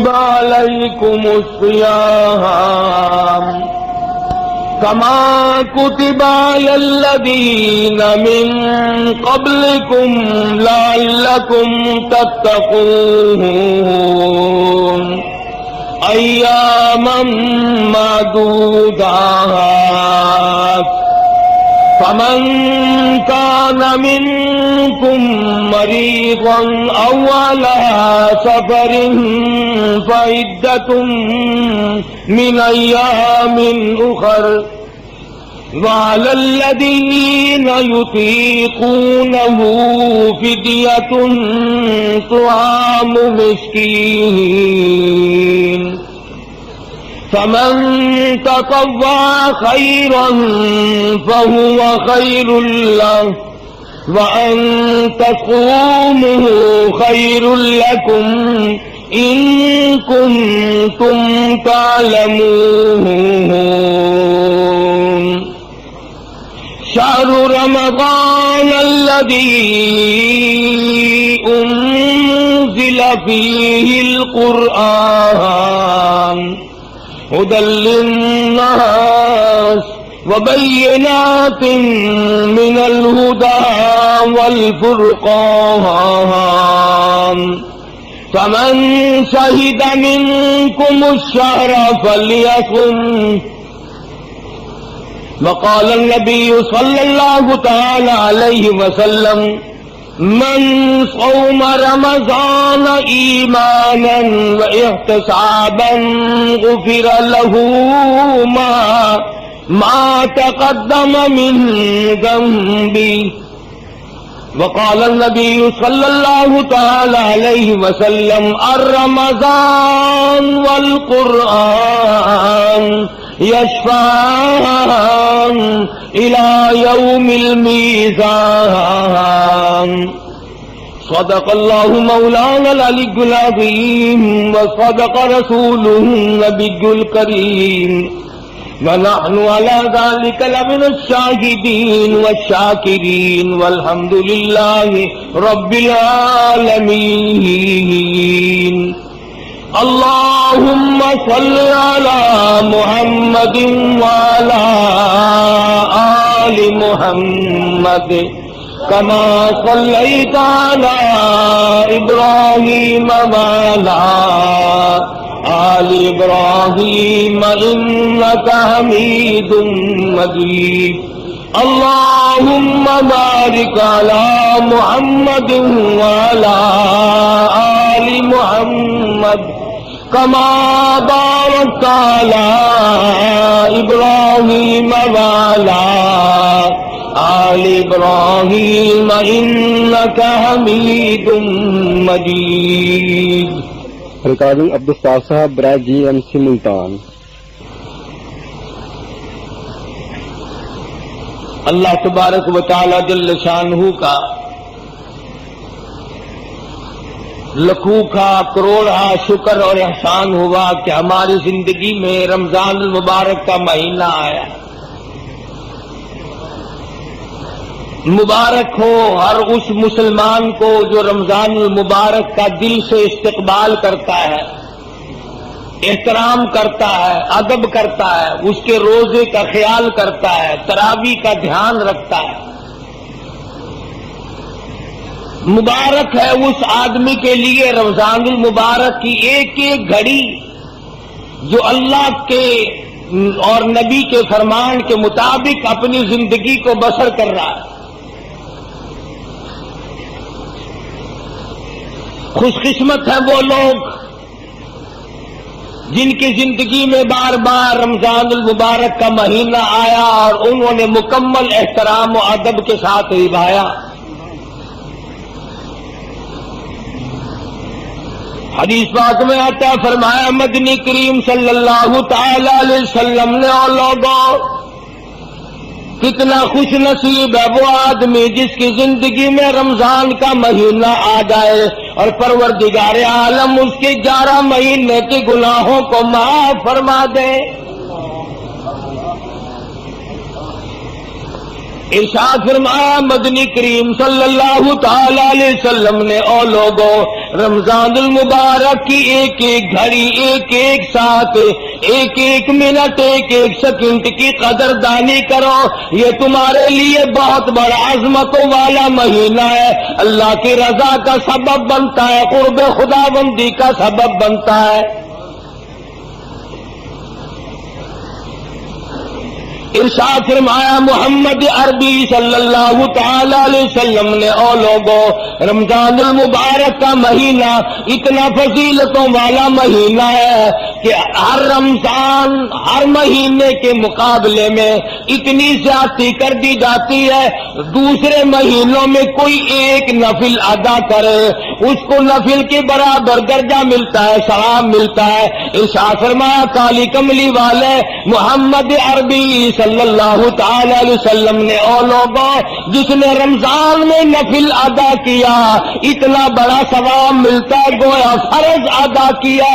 كتب عليكم الصيام كما كتب على الذين من قبلكم لعلكم تتقون أياما معدودات فمن كان منكم مريضا أو على سفر فعدة من أيام أخر وعلى الذين يطيقونه فدية طعام مسكين فمن تطوع خيرا فهو خير له وأن تصوموا خير لكم إن كنتم تعلمون شهر رمضان الذي أنزل فيه القرآن هدى للناس وبينات من الهدى والفرقان فمن شهد منكم الشهر فليصم وقال النبي صلى الله تعالى عليه وسلم من صوم رمضان ایمانا واحتسابا غفر له ما تقدم من ذنبه وقال النبي صلى الله تعالى عليه وسلم الرمضان والقرآن يشفعان إلى يوم الميزان صدق الله مولانا العلي العظيم وصدق رسوله النبي الكريم ونحن على ذلك لمن الشاهدين والشاكرين والحمد لله رب العالمين اللهم صل على محمد وعلى آل محمد كما صليت على إبراهيم وعلى آل إبراهيم إنك حميد مجيد اللهم بارك على محمد وعلى آل محمد كما باركت على إبراهيم وعلى آل إبراهيم إنك حميد مجيد. ریکارڈنگ عبدالستار صاحب برائے جی ایم سی ملتان. اللہ تبارک و تعالی جل شانہ کا لکھوں کروڑا شکر اور احسان ہوا کہ ہماری زندگی میں رمضان المبارک کا مہینہ آیا. مبارک ہو ہر اس مسلمان کو جو رمضان المبارک کا دل سے استقبال کرتا ہے، احترام کرتا ہے، ادب کرتا ہے، اس کے روزے کا خیال کرتا ہے، تراویح کا دھیان رکھتا ہے. مبارک ہے اس آدمی کے لیے رمضان المبارک کی ایک ایک گھڑی جو اللہ کے اور نبی کے فرمان کے مطابق اپنی زندگی کو بسر کر رہا ہے. خوش قسمت ہیں وہ لوگ جن کی زندگی میں بار بار رمضان المبارک کا مہینہ آیا اور انہوں نے مکمل احترام و ادب کے ساتھ نبھایا. حدیث پاک میں آتا ہے، فرمایا مدنی کریم صلی اللہ تعالی علیہ وسلم نے اور لوگوں کتنا خوش نصیب ہے وہ آدمی جس کی زندگی میں رمضان کا مہینہ آ جائے اور پروردگار عالم اس کے 11 مہینے کے گناہوں کو معاف فرما دے. ارشاد فرمایا مدنی کریم صلی اللہ تعالی علیہ وسلم نے، او لوگوں رمضان المبارک کی ایک ایک گھڑی، ایک ایک ساتھ، ایک ایک منٹ، ایک ایک سیکنڈ کی قدردانی کرو. یہ تمہارے لیے بہت بڑا عظمتوں والا مہینہ ہے، اللہ کی رضا کا سبب بنتا ہے، قرب خدا بندی کا سبب بنتا ہے. ارشاد فرمایا محمد عربی صلی اللہ تعالی علیہ وسلم نے، او لوگوں، رمضان المبارک کا مہینہ اتنا فضیلتوں والا مہینہ ہے کہ ہر رمضان ہر مہینے کے مقابلے میں اتنی زیادتی کر دی جاتی ہے. دوسرے مہینوں میں کوئی ایک نفل ادا کرے اس کو نفل کے برابر درجہ ملتا ہے، ثواب ملتا ہے. ارشاد فرمایا کالی کملی والے محمد عربی صلی اللہ تعالی علیہ وسلم نے، او لوگوں، جس نے رمضان میں نفل ادا کیا اتنا بڑا ثواب ملتا ہے گویا فرض ادا کیا.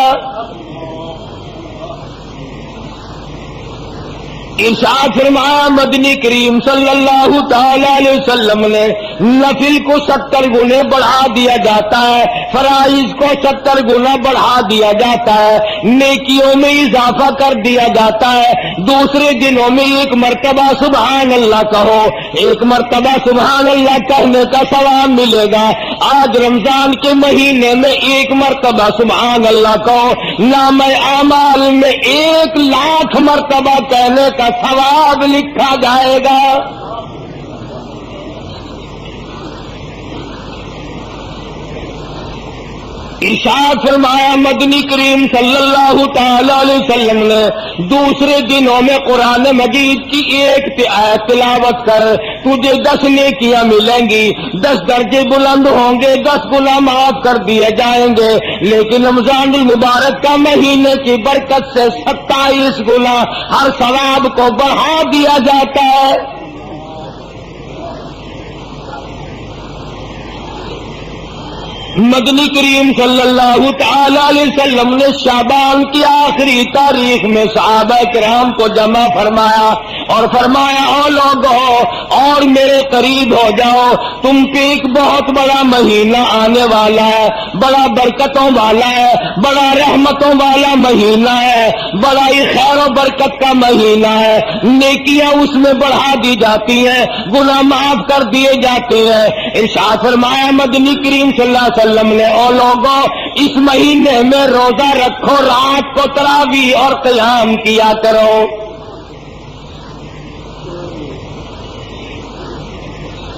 ارشاد فرمایا مدنی کریم صلی اللہ تعالی علیہ وسلم نے، نفل کو 70 گنے بڑھا دیا جاتا ہے، فرائض کو 70 گنا بڑھا دیا جاتا ہے، نیکیوں میں اضافہ کر دیا جاتا ہے. دوسرے دنوں میں ایک مرتبہ سبحان اللہ کہو، ایک مرتبہ سبحان اللہ کہنے کا ثواب ملے گا. آج رمضان کے مہینے میں ایک مرتبہ سبحان اللہ کہو، نام اعمال میں 1,00,000 مرتبہ کہنے کا ثواب لکھا جائے گا. ارشاد فرمایا مدنی کریم صلی اللہ تعالی علیہ وسلم نے، دوسرے دنوں میں قرآن مجید کی ایک آیت تلاوت کر، تجھے 10 نیکیاں ملیں گی، 10 درجے بلند ہوں گے، 10 گناہ معاف کر دیے جائیں گے. لیکن رمضان المبارک کا مہینے کی برکت سے 27 گنا ہر ثواب کو بڑھا دیا جاتا ہے. مدنی کریم صلی اللہ تعالی علیہ وسلم نے شعبان کی آخری تاریخ میں صحابہ کرام کو جمع فرمایا اور فرمایا، او لوگوں اور میرے قریب ہو جاؤ، تم پہ ایک بہت بڑا مہینہ آنے والا ہے، بڑا برکتوں والا ہے، بڑا رحمتوں والا مہینہ ہے، بڑا ہی خیر و برکت کا مہینہ ہے. نیکیاں اس میں بڑھا دی جاتی ہیں، گناہ معاف کر دیے جاتے ہیں. ارشاد فرمایا مدنی کریم صلی اللہ علیہ وسلم نے، او لوگوں، اس مہینے میں روزہ رکھو، رات کو تراویح اور قیام کیا کرو.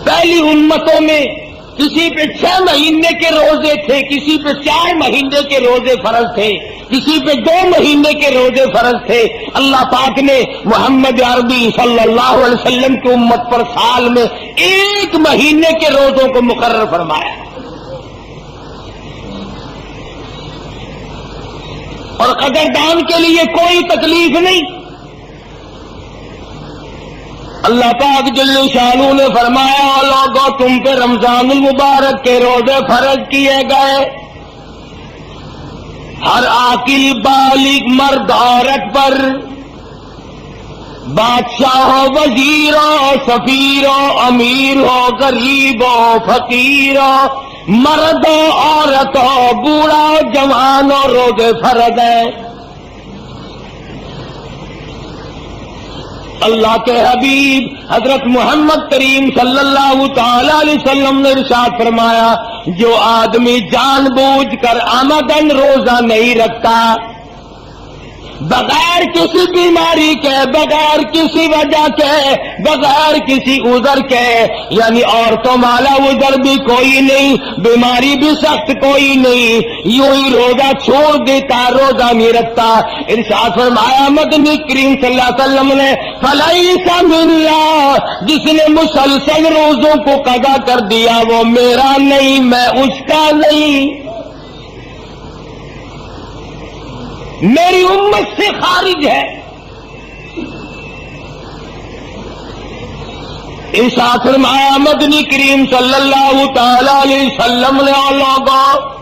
پہلی امتوں میں کسی پہ 6 مہینے کے روزے تھے، کسی پہ 4 مہینے کے روزے فرض تھے، کسی پہ 2 مہینے کے روزے فرض تھے. اللہ پاک نے محمد عربی صلی اللہ علیہ وسلم کی امت پر سال میں 1 مہینے کے روزوں کو مقرر فرمایا. اور قدردان کے لیے کوئی تکلیف نہیں. اللہ پاک جل شانہ نے فرمایا، او لوگوں، تم پہ رمضان المبارک کے روزے فرض کیے گئے. ہر عاقل بالغ مرد عورت پر، بادشاہ ہو، وزیر ہو، سفیر ہو، امیر ہو، غریب ہو، فقیر ہو، مرد ہو، عورت ہو، بوڑھا ہو، جوان ہو، روزے فرض ہیں. اللہ کے حبیب حضرت محمد کریم صلی اللہ تعالی علیہ وسلم نے ارشاد فرمایا، جو آدمی جان بوجھ کر عمدن روزہ نہیں رکھتا، بغیر کسی بیماری کے، بغیر کسی وجہ کے، بغیر کسی عذر کے، یعنی عورتوں والا عذر بھی کوئی نہیں، بیماری بھی سخت کوئی نہیں، یوں ہی روزہ چھوڑ دیتا، روزہ نہیں رکھتا. ارشاد فرمایا مدنی کریم صلی اللہ علیہ وسلم نے، فلیس منا، جس نے مسلسل روزوں کو قضا کر دیا وہ میرا نہیں، میں اس کا نہیں، میری امت سے خارج ہے. ارشاد فرمایا مدنی کریم صلی اللہ تعالی علیہ وسلم نے، او لوگوں،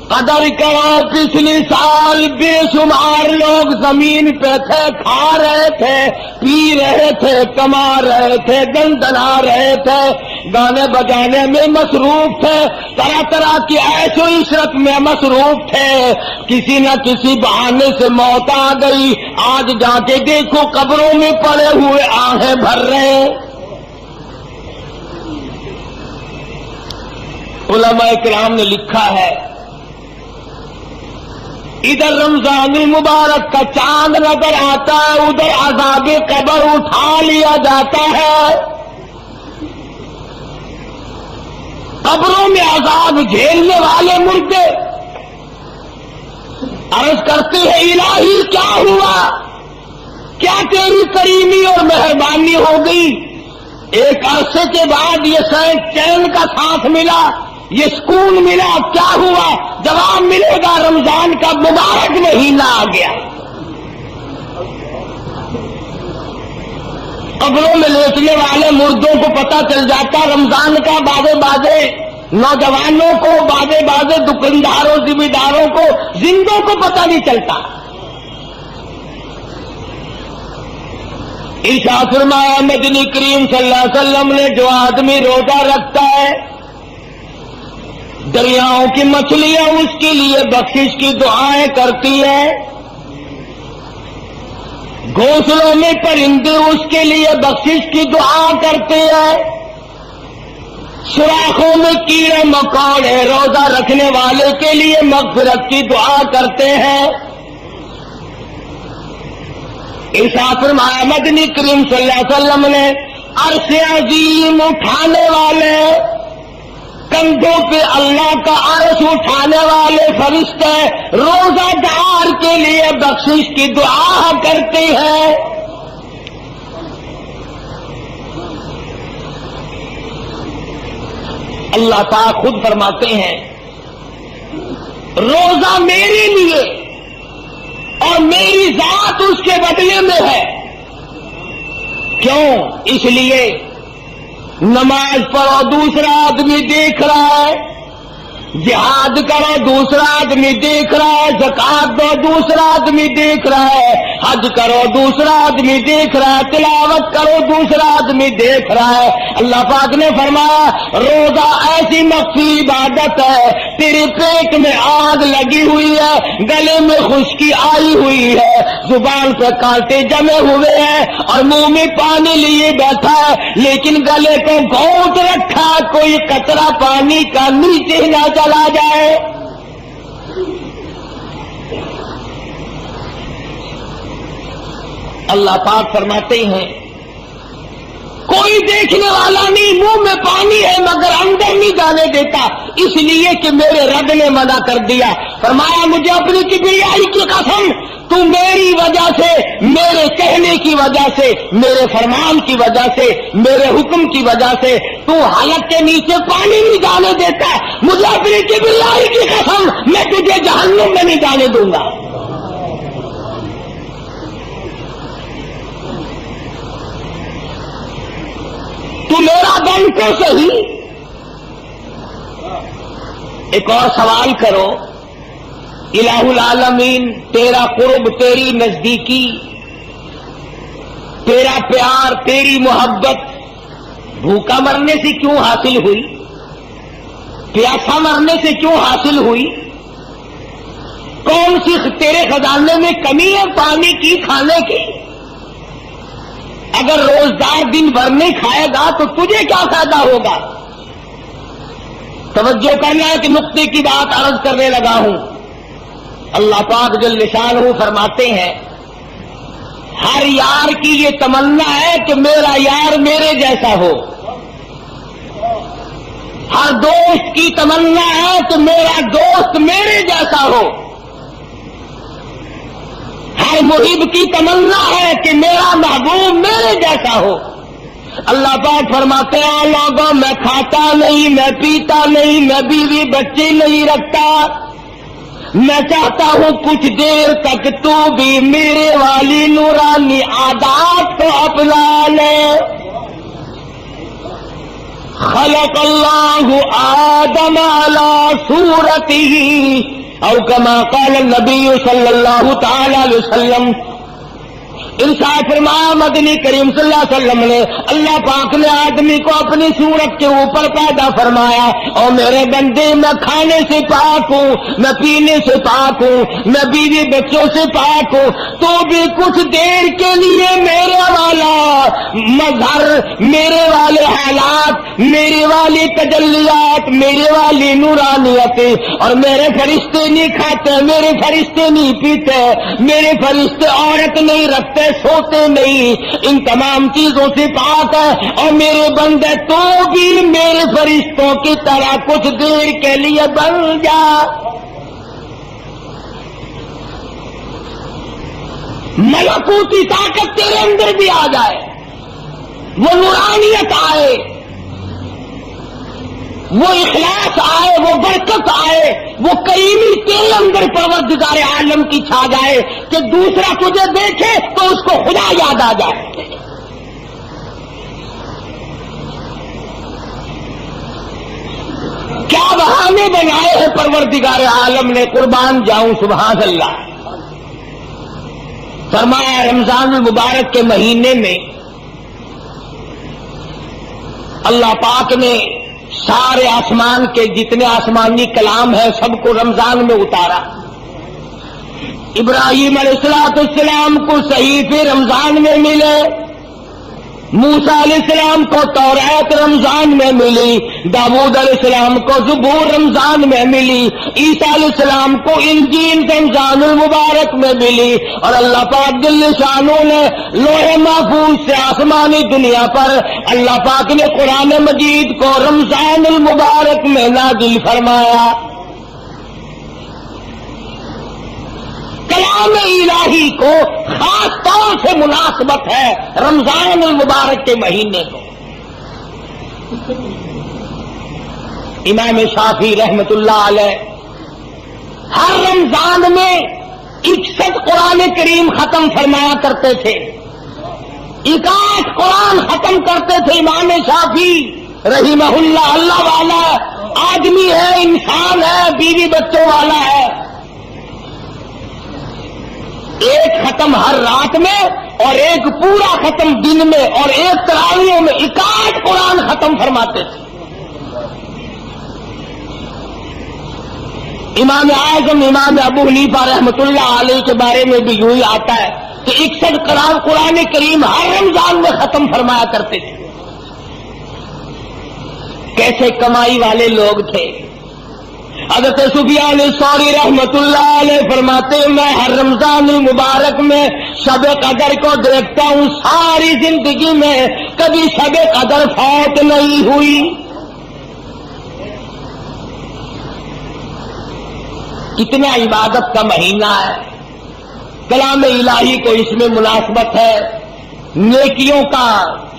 قدر کرو، پچھلی سال بے شمار لوگ زمین پہ تھے، کھا رہے تھے، پی رہے تھے، کما رہے تھے، دندنا رہے تھے. گانے بجانے میں مصروف تھے، طرح طرح کی عیش و عشرت میں مصروف تھے، کسی نہ کسی بہانے سے موت آ گئی، آج جا کے دیکھو قبروں میں پڑے ہوئے آہیں بھر رہے ہیں۔ علماء کرام نے لکھا ہے ادھر رمضان المبارک کا چاند نظر آتا ہے، ادھر عذاب قبر اٹھا لیا جاتا ہے، قبروں میں عذاب جھیلنے والے مردے عرض کرتے ہیں الہی کیا ہوا، کیا تیری کریمی اور مہربانی ہو گئی، ایک عرصے کے بعد یہ چین کا سانس ملا، یہ سکون ملا، کیا ہوا؟ جواب ملے گا رمضان کا مبارک مہینہ آ گیا۔ قبروں میں لیٹنے والے مردوں کو پتہ چل جاتا رمضان کا، بازے بازے نوجوانوں کو، بازے بازے دکانداروں ذمہ داروں کو، زندوں کو پتہ نہیں چلتا۔ ارشاد فرمایا مدنی کریم صلی اللہ علیہ وسلم نے جو آدمی روزہ رکھتا ہے دریاؤں کی مچھلیاں اس کے لیے بخشش کی دعائیں کرتی ہیں، گھونسلوں میں پرندے اس کے لیے بخشش کی دعا کرتے ہیں، سوراخوں میں کیڑے مکوڑے روزہ رکھنے والے کے لیے مغفرت کی دعا کرتے ہیں۔ ارشاد فرمایا مدنی کریم صلی اللہ علیہ وسلم نے عرش عظیم اٹھانے والے، کندھوں پہ اللہ کا عرش اٹھانے والے فرشتے روزہ دار کے لیے بخشش کی دعا کرتے ہیں۔ اللہ پاک خود فرماتے ہیں روزہ میرے لیے اور میری ذات اس کے بدلے میں ہے۔ کیوں؟ اس لیے نماز پڑھو دوسرا آدمی دیکھ رہا ہے، جہاد کرو دوسرا آدمی دیکھ رہا ہے، زکات دو دوسرا آدمی دیکھ رہا ہے، حج کرو دوسرا آدمی دیکھ رہا ہے، تلاوت کرو دوسرا آدمی دیکھ رہا ہے۔ اللہ پاک نے فرمایا روزہ ایسی مخفی عبادت ہے، تیرے پیٹ میں آگ لگی ہوئی ہے، گلے میں خشکی آئی ہوئی ہے، زبان پہ کانٹے جمے ہوئے ہیں اور منہ میں پانی لیے بیٹھا ہے، لیکن گلے کو گھونٹ رکھا، کوئی قطرہ پانی کا نیچے نہ چلا جائے۔ اللہ پاک فرماتے ہیں کوئی دیکھنے والا نہیں، منہ میں پانی ہے مگر اندر نہیں جانے دیتا، اس لیے کہ میرے رب نے منع کر دیا۔ فرمایا مجھے اپنی کبریائی کی قسم، تو میری وجہ سے، میرے کہنے کی وجہ سے، میرے فرمان کی وجہ سے، میرے حکم کی وجہ سے تو حلق کے نیچے پانی نہیں جانے دیتا، مجھے اپنی کبریائی کی قسم میں تجھے جہنم میں نہیں جانے دوں گا۔ تو میرا بن کو صحیح۔ ایک اور سوال کرو، الہ العالمین تیرا قرب، تیری نزدیکی، تیرا پیار، تیری محبت بھوکا مرنے سے کیوں حاصل ہوئی؟ پیاسا مرنے سے کیوں حاصل ہوئی؟ کون سی تیرے خزانے میں کمی ہے پانی کی، کھانے کی؟ اگر روزدار دن بھر نہیں کھائے گا تو تجھے کیا فائدہ ہوگا؟ توجہ کرنا ہے کہ نقطے کی بات عرض کرنے لگا ہوں۔ اللہ پاک جل شانہ فرماتے ہیں ہر یار کی یہ تمنا ہے کہ میرا یار میرے جیسا ہو، ہر دوست کی تمنا ہے کہ میرا دوست میرے جیسا ہو، ہر محب کی تمنا ہے کہ میرا محبوب میرے جیسا ہو۔ اللہ پاک فرماتے ہیں لوگوں میں کھاتا نہیں، میں پیتا نہیں، میں بیوی بچے نہیں رکھتا، میں چاہتا ہوں کچھ دیر تک تو بھی میرے والی نورانی عادات کو اپنا لے۔ خلق اللہ آدم علی صورتہ او کما قال النبی صلی اللہ تعالی علیہ وسلم، ارشاد فرمایا مدنی کریم صلی اللہ علیہ وسلم نے اللہ پاک نے آدمی کو اپنی صورت کے اوپر پیدا فرمایا، اور میرے بندے میں کھانے سے پاک ہوں، میں پینے سے پاک ہوں، میں بیوی بچوں سے پاک ہوں، تو بھی کچھ دیر کے لیے میرے والا مظہر، میرے والے حالات، میرے والی تجلیات، میرے والی نورانیت، اور میرے فرشتے نہیں کھاتے، میرے فرشتے نہیں پیتے، میرے فرشتے عورت نہیں رکھتے، سوتے نہیں، ان تمام چیزوں سے پاک ہے، اور میرے بندے تو بھی میرے فرشتوں کی طرح کچھ دیر کے لیے بن جا، ملکوتی طاقت تیرے اندر بھی آ جائے، وہ نورانیت آئے، وہ اخلاص آئے، وہ برکت آئے، وہ کریمی تیرے اندر پروردگار عالم کی چھا جائے کہ دوسرا تجھے دیکھے تو اس کو خدا یاد آ جائے۔ کیا بہانے بنائے ہیں پروردگار عالم نے، قربان جاؤں سبحان اللہ۔ فرمایا رمضان المبارک کے مہینے میں اللہ پاک نے سارے آسمان کے جتنے آسمانی کلام ہیں سب کو رمضان میں اتارا۔ ابراہیم علیہ السلام کو صحیفے رمضان میں ملے، موسیٰ علیہ السلام کو توراۃ رمضان میں ملی، داؤد علیہ السلام کو زبور رمضان میں ملی، عیسیٰ علیہ السلام کو انجیل رمضان المبارک میں ملی، اور اللہ پاک جل شانہ نے لوح محفوظ سے آسمانی دنیا پر اللہ پاک نے قرآن مجید کو رمضان المبارک میں نازل فرمایا۔ کلام الہی کو خاص طور سے مناسبت ہے رمضان المبارک کے مہینے کو۔ امام شافعی رحمت اللہ علیہ ہر رمضان میں 61 قرآن کریم ختم فرمایا کرتے تھے، 61 قرآن ختم کرتے تھے امام شافعی رحمہ اللہ۔ اللہ والا آدمی ہے، انسان ہے، بیوی بچوں والا ہے، ایک ختم ہر رات میں اور ایک پورا ختم دن میں اور ایک تراویح میں 61 قرآن ختم فرماتے تھے۔ امام اعظم امام ابو حنیفہ رحمۃ اللہ علیہ کے بارے میں بھی یوں ہی آتا ہے کہ 61 قرآن کریم ہر رمضان میں ختم فرمایا کرتے تھے۔ کیسے کمائی والے لوگ تھے۔ حضرت سفیان ثوری رحمت اللہ علیہ فرماتے ہیں میں ہر رمضان المبارک میں شب قدر کو دیکھتا ہوں، ساری زندگی میں کبھی شب قدر فوت نہیں ہوئی۔ کتنا عبادت کا مہینہ ہے، کلام الہی کو اس میں مناسبت ہے، نیکیوں کا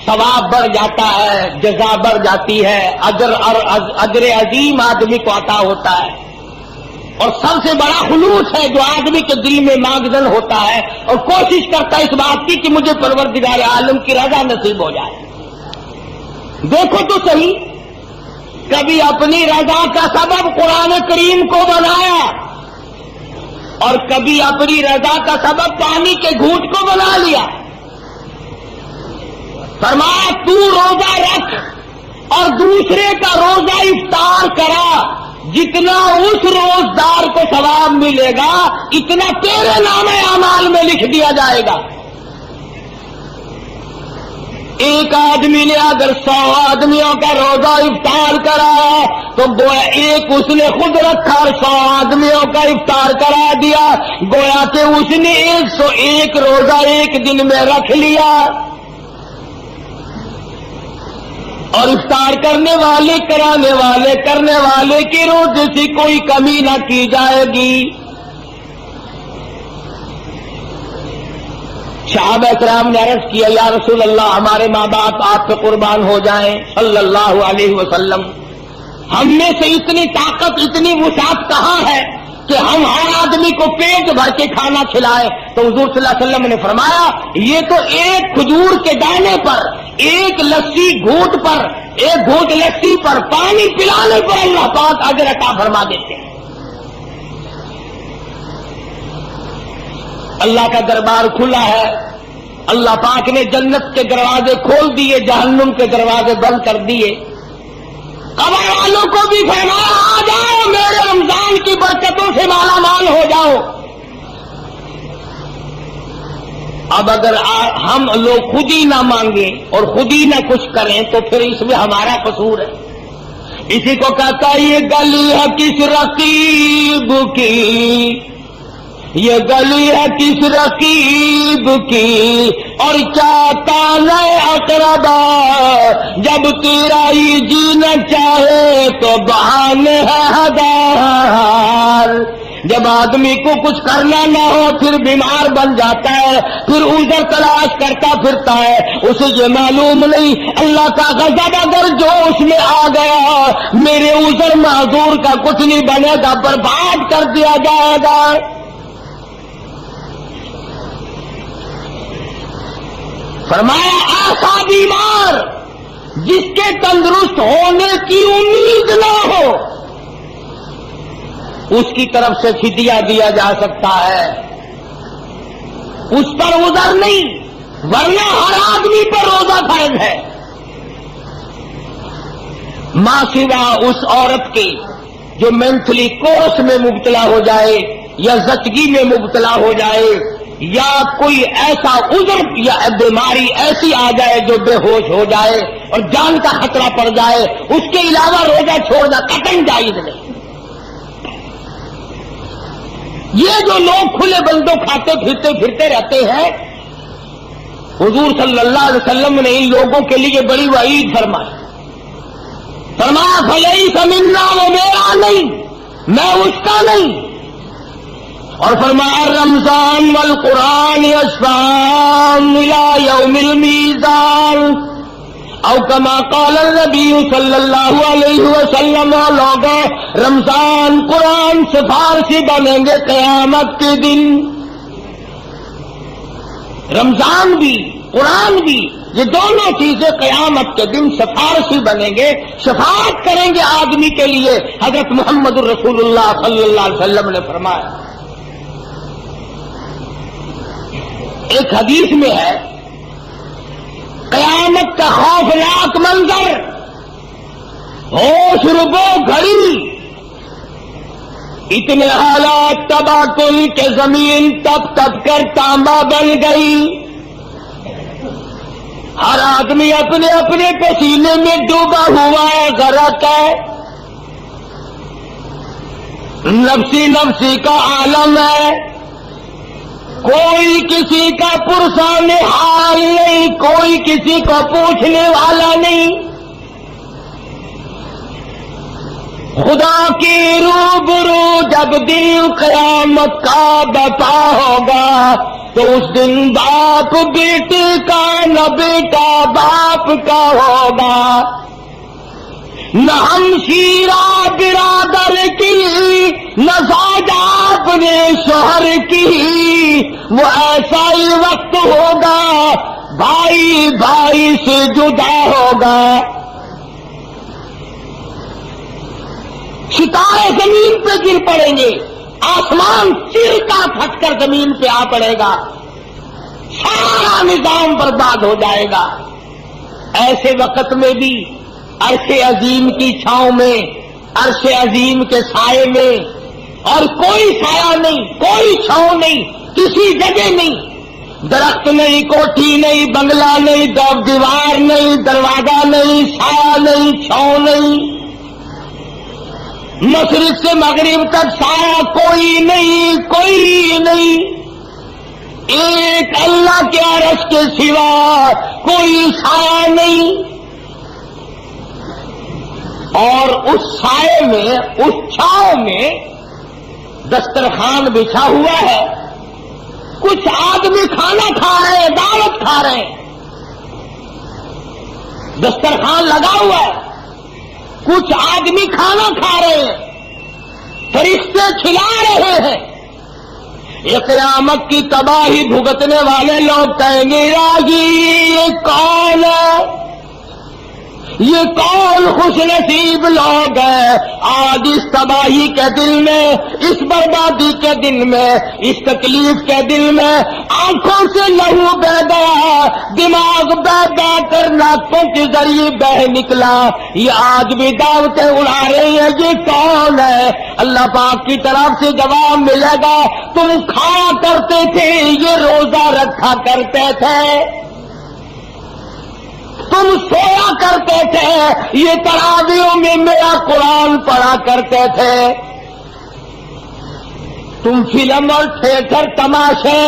ثواب بڑھ جاتا ہے، جزا بڑھ جاتی ہے، اجر عظیم آدمی کو عطا ہوتا ہے، اور سب سے بڑا خلوص ہے جو آدمی کے دل میں ماغزن ہوتا ہے اور کوشش کرتا ہے اس بات کی کہ مجھے پروردگار عالم کی رضا نصیب ہو جائے۔ دیکھو تو صحیح، کبھی اپنی رضا کا سبب قرآن کریم کو بنایا اور کبھی اپنی رضا کا سبب پانی کے گھونٹ کو بنا لیا۔ فرمایا تو روزہ رکھ اور دوسرے کا روزہ افطار کرا، جتنا اس روزدار کو ثواب ملے گا اتنا تیرے نام اعمال میں لکھ دیا جائے گا۔ ایک آدمی نے اگر 100 آدمیوں کا روزہ افطار کرا تو گویا ایک اس نے خود رکھا اور 100 آدمیوں کا افطار کرا دیا، گویا کہ اس نے 101 روزہ ایک دن میں رکھ لیا، اور افطار کرنے والے کرانے والے کرنے والے کے روزے سے کوئی کمی نہ کی جائے گی۔ صحابہ کرام نے عرض کیا یا رسول اللہ ہمارے ماں باپ آپ پہ قربان ہو جائیں صلی اللہ علیہ وسلم، ہم میں سے اتنی طاقت اتنی وسعت کہاں ہے کہ ہم ہر آدمی کو پیٹ بھر کے کھانا کھلائیں؟ تو حضور صلی اللہ علیہ وسلم نے فرمایا یہ تو ایک کھجور کے دانے پر، ایک لسی گھونٹ پر، ایک گھونٹ لسی پر، پانی پلانے پر اللہ پاک اجر عطا فرما دیتے ہیں۔ اللہ کا دربار کھلا ہے، اللہ پاک نے جنت کے دروازے کھول دیے، جہنم کے دروازے بند کر دیے۔ قبر والوں کو بھی فرمایا آ جاؤ، میرے رمضان کی برکتوں سے مالا مال ہو جاؤ۔ اب اگر ہم لوگ خود ہی نہ مانگیں اور خود ہی نہ کچھ کریں تو پھر اس میں ہمارا قصور ہے۔ اسی کو کہتا ہے یہ گلی ہے کس رقیب کی، یہ گلی ہے کس رقیب کی، اور چاہتا نئے اقربا، جب تیرا ہی جینا چاہے تو بہانے ہے ہزار۔ جب آدمی کو کچھ کرنا نہ ہو پھر بیمار بن جاتا ہے، پھر عذر تلاش کرتا پھرتا ہے، اسے یہ معلوم نہیں اللہ کا غضب اگر جوش میں آ گیا میرے عذر معذور کا کچھ نہیں بنے گا، برباد کر دیا جائے گا۔ فرمایا ایسا بیمار جس کے تندرست ہونے کی امید نہ ہو اس کی طرف سے فدیہ دیا جا سکتا ہے، اس پر عذر نہیں، ورنہ ہر آدمی پر روزہ فرض ہے۔ ماں سوا اس عورت کے جو مینٹلی کوس میں مبتلا ہو جائے یا زچگی میں مبتلا ہو جائے یا کوئی ایسا عذر یا بیماری ایسی آ جائے جو بے ہوش ہو جائے اور جان کا خطرہ پڑ جائے، اس کے علاوہ روزہ چھوڑنا قطعاً جائز نہیں۔ یہ جو لوگ کھلے بندوں کھاتے پھرتے رہتے ہیں، حضور صلی اللہ علیہ وسلم نے ان لوگوں کے لیے بڑی وعید فرمائی۔ فرمایا فلیس منا، وہ میرا نہیں، میں اس کا نہیں۔ اور فرمایا رمضان والقرآن یشفعان الی یوم المیزان، او کما قال النبی صلی اللہ علیہ وسلم، لوگوں رمضان قرآن سفارشی بنیں گے قیامت کے دن۔ رمضان بھی قرآن بھی یہ دونوں چیزیں قیامت کے دن سفارشی بنیں گے، شفاعت کریں گے آدمی کے لیے۔ حضرت محمد الرسول اللہ صلی اللہ علیہ وسلم نے فرمایا۔ ایک حدیث میں ہے قیامت کا خوفناک منظر، ہوش ربو گھڑی، اتنے حالات تباہ کن کہ زمین تپ تپ کر تانبا بن گئی، ہر آدمی اپنے اپنے پسینے میں ڈوبا ہوا ہے، غرق ہے، نفسی نفسی کا عالم ہے، کوئی کسی کا پرسان حال نہیں، کوئی کسی کو پوچھنے والا نہیں۔ خدا کی روبرو جب دن قیامت کا بپا ہوگا تو اس دن باپ بیٹے کا نہ بیٹا باپ کا ہوگا، نہ ہمشیرہ برادر کی نہ زوجہ اپنے شوہر کی، وہ ایسا ہی وقت ہوگا بھائی بھائی سے جدا ہوگا، ستارے زمین پہ گر پڑیں گے، آسمان چیرتا پھٹ کر زمین پہ آ پڑے گا، سارا نظام برباد ہو جائے گا۔ ایسے وقت میں بھی عرش عظیم کی چھاؤں میں، عرش عظیم کے سائے میں، اور کوئی سایہ نہیں، کوئی چھاؤں نہیں، کسی جگہ نہیں، درخت نہیں، کوٹھی نہیں، بنگلہ نہیں، دیوار نہیں، دروازہ نہیں، سایہ نہیں، چھاؤں نہیں، مشرق سے مغرب تک سایہ کوئی نہیں، کوئی نہیں، ایک اللہ کے عرش کے سوا کوئی سایہ نہیں۔ اور اس سائے میں، اس چھاؤں میں دسترخوان بچھا ہوا ہے، کچھ آدمی کھانا کھا رہے ہیں، دعوت کھا رہے ہیں، دسترخوان لگا ہوا ہے، کچھ آدمی کھانا کھا رہے ہیں، فرشتے کھلا رہے ہیں۔ یہ قیامت کی تباہی بھگتنے والے لوگ کہیں گے راگی یہ کون ہے؟ یہ کون خوش نصیب لوگ ہیں آج اس تباہی کے دل میں، اس بربادی کے دل میں، اس تکلیف کے دل میں آنکھوں سے لہو بہ گیا، دماغ بہ کر ناکوں کے ذریعے بہ نکلا، یہ آج بھی دعوتیں اڑا رہے ہیں، یہ کون ہے؟ اللہ پاک کی طرف سے جواب ملے گا، تم کھایا کرتے تھے، یہ روزہ رکھا کرتے تھے، تم سویا کرتے تھے، یہ تراویحوں میں میرا قرآن پڑھا کرتے تھے، تم فلم اور تھیٹر تماشے،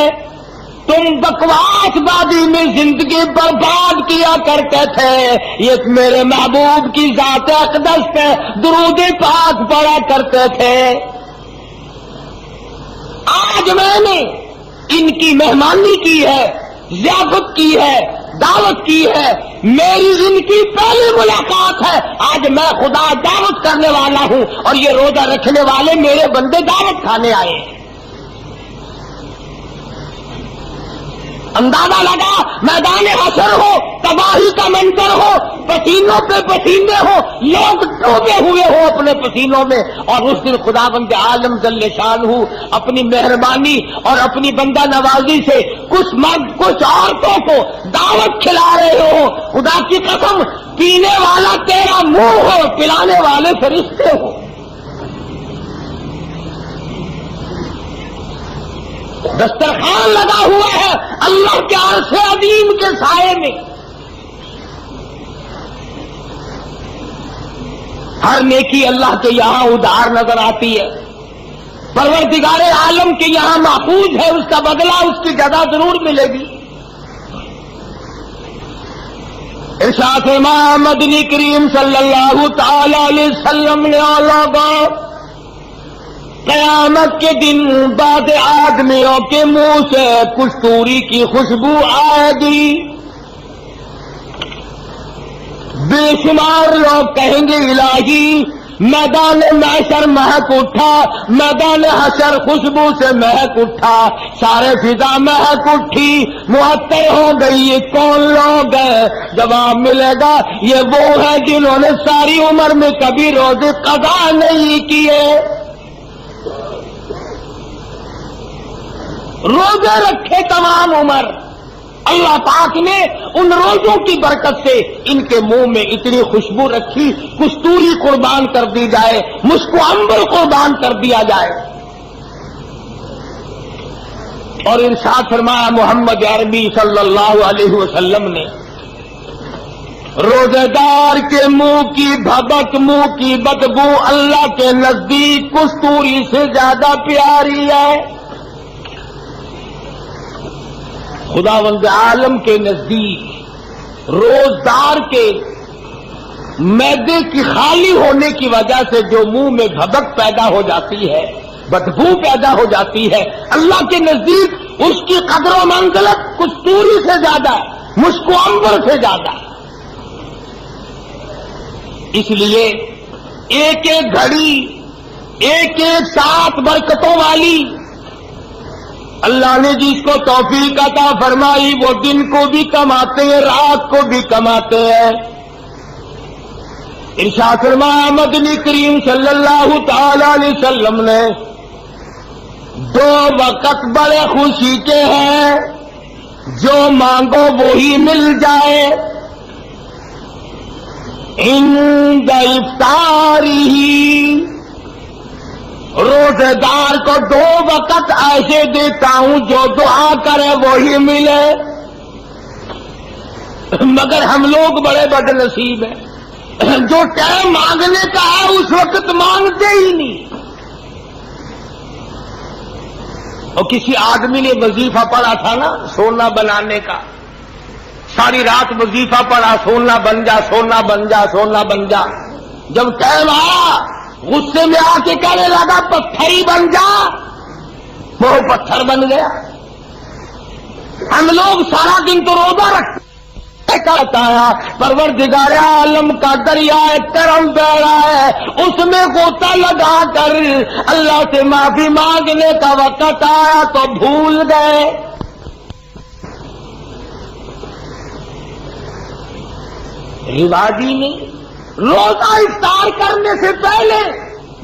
تم بکواس بازی میں زندگی برباد کیا کرتے تھے، یہ میرے محبوب کی ذات اقدس پہ درود پاک پڑھا کرتے تھے۔ آج میں نے ان کی مہمانی کی ہے، ضیافت کی ہے، دعوت کی ہے، میری ان کی پہلی ملاقات ہے، آج میں خدا دعوت کرنے والا ہوں اور یہ روزہ رکھنے والے میرے بندے دعوت کھانے آئے ہیں۔ اندازہ لگا میدان حشر ہو، تباہی کا منظر ہو، پسینوں پہ پسینے ہو، لوگ ڈوبے ہوئے ہو اپنے پسینوں میں، اور اس دن خداوند عالم جل شانہ اپنی مہربانی اور اپنی بندہ نوازی سے کچھ مرد کچھ عورتوں کو دعوت کھلا رہے ہو، خدا کی قسم پینے والا تیرا منہ ہو، پلانے والے فرشتے ہو۔ دسترخوان لگا ہوا ہے اللہ کے عرش عظیم کے سائے میں، ہر نیکی اللہ کے یہاں ادھار نظر آتی ہے، پروردگار عالم کے یہاں محفوظ ہے، اس کا بدلہ اس کی جزا ضرور ملے گی۔ ارشاد امام مدنی کریم صلی اللہ تعالی علیہ وسلم نے لوگوں قیامت کے دن بعد آدمیوں کے منہ سے کستوری کی خوشبو آئے گی، بے شمار لوگ کہیں گے الہی میدان محشر مہک اٹھا، میدان حشر خوشبو سے مہک اٹھا، سارے فضا مہک اٹھی، معطر ہو گئی، یہ کون لوگ ہیں؟ جواب ملے گا یہ وہ ہے جنہوں نے ساری عمر میں کبھی روزے قضا نہیں کیے، روزے رکھے تمام عمر، اللہ پاک نے ان روزوں کی برکت سے ان کے منہ میں اتنی خوشبو رکھی، کستوری قربان کر دی جائے، مشک و عنبر قربان کر دیا جائے۔ اور ارشاد فرمایا محمد عربی صلی اللہ علیہ وسلم نے، روزے دار کے منہ کی بھبک، منہ کی بدبو اللہ کے نزدیک کستوری سے زیادہ پیاری ہے۔ خداوند عالم کے نزدیک روزدار کے معدے کی خالی ہونے کی وجہ سے جو منہ میں بھبک پیدا ہو جاتی ہے، بدبو پیدا ہو جاتی ہے، اللہ کے نزدیک اس کی قدر و منزلت کستوری سے زیادہ، مشک و عنبر سے زیادہ۔ اس لیے ایک ایک گھڑی، ایک ایک ساتھ برکتوں والی اللہ نے جس کو توفیق عطا فرمائی وہ دن کو بھی کماتے ہیں، رات کو بھی کماتے ہیں۔ ارشاد فرمایا مدنی کریم صلی اللہ تعالی علیہ وسلم نے، دو وقت بڑے خوشی کے ہیں، جو مانگو وہی مل جائے، عند افطاری، روزے دار کو دو وقت ایسے دیتا ہوں جو دعا کرے وہی ملے، مگر ہم لوگ بڑے بد نصیب ہیں، جو ٹائم مانگنے کا ہے اس وقت مانگتے ہی نہیں۔ اور کسی آدمی نے وظیفہ پڑھا تھا نا سونا بنانے کا، ساری رات وظیفہ پڑھا، سونا بن جا، سونا بن جا، سونا بن جا، جب ٹائم آیا غصے میں آ کے کہنے لگا پتھر ہی بن جا، وہ پتھر بن گیا۔ ہم لوگ سارا دن تو روزہ رکھتے کرتا ہے، پروردگار عالم کا دریا کرم بہ رہا ہے، اس میں غوطہ لگا کر اللہ سے معافی مانگنے کا وقت آیا تو بھول گئے۔ رواجی نہیں، روزہ افطار کرنے سے پہلے